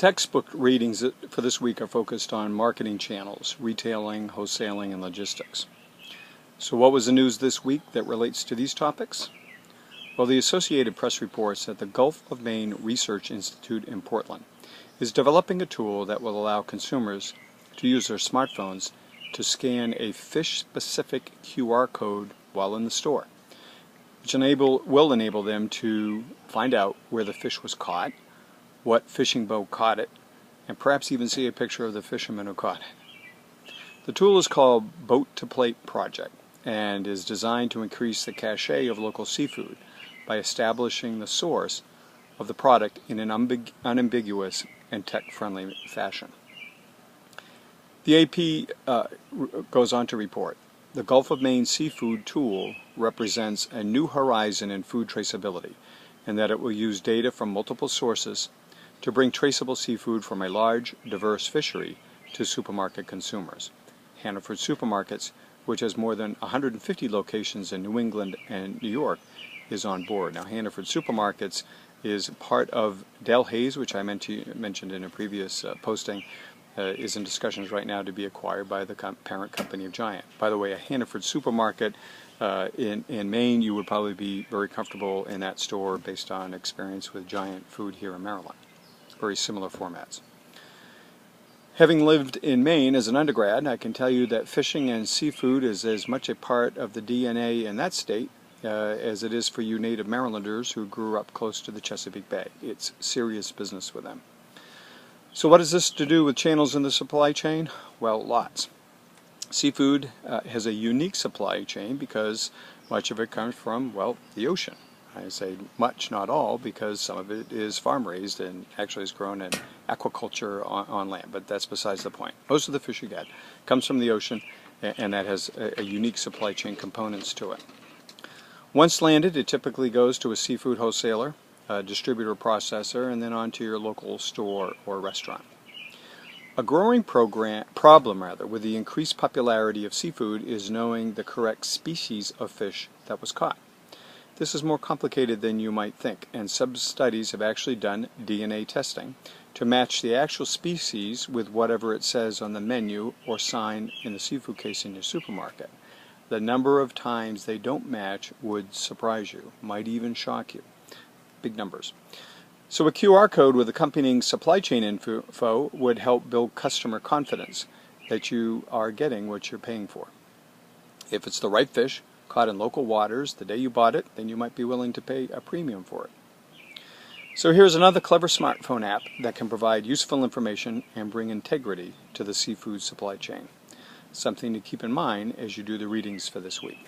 Textbook readings for this week are focused on marketing channels, retailing, wholesaling, and logistics. So what was the news this week that relates to these topics? Well, the Associated Press reports that the Gulf of Maine Research Institute in Portland is developing a tool that will allow consumers to use their smartphones to scan a fish-specific QR code while in the store, which will enable them to find out where the fish was caught, what fishing boat caught it, and perhaps even see a picture of the fisherman who caught it. The tool is called Boat to Plate Project and is designed to increase the cachet of local seafood by establishing the source of the product in an unambiguous and tech-friendly fashion. The AP goes on to report, the Gulf of Maine Seafood Tool represents a new horizon in food traceability, and that it will use data from multiple sources to bring traceable seafood from a large, diverse fishery to supermarket consumers. Hannaford Supermarkets, which has more than 150 locations in New England and New York, is on board. Now, Hannaford Supermarkets is part of Delhaize, which I mentioned in a previous posting, is in discussions right now to be acquired by the parent company of Giant. By the way, a Hannaford Supermarket in Maine, you would probably be very comfortable in that store based on experience with Giant Food here in Maryland. Very similar formats. Having lived in Maine as an undergrad, I can tell you that fishing and seafood is as much a part of the DNA in that state as it is for you native Marylanders who grew up close to the Chesapeake Bay. It's serious business with them. So what has this to do with channels in the supply chain? Well, lots. Seafood has a unique supply chain because much of it comes from, well, the ocean. I say much, not all, because some of it is farm-raised and actually is grown in aquaculture on land, but that's besides the point. Most of the fish you get comes from the ocean, and that has a unique supply chain components to it. Once landed, it typically goes to a seafood wholesaler, a distributor processor, and then on to your local store or restaurant. A growing problem with the increased popularity of seafood is knowing the correct species of fish that was caught. This is more complicated than you might think, and some studies have actually done DNA testing to match the actual species with whatever it says on the menu or sign in the seafood case in your supermarket. The number of times they don't match would surprise you, might even shock you. Big numbers. So a QR code with accompanying supply chain info would help build customer confidence that you are getting what you're paying for. If it's the right fish, caught in local waters the day you bought it, then you might be willing to pay a premium for it. So here's another clever smartphone app that can provide useful information and bring integrity to the seafood supply chain. Something to keep in mind as you do the readings for this week.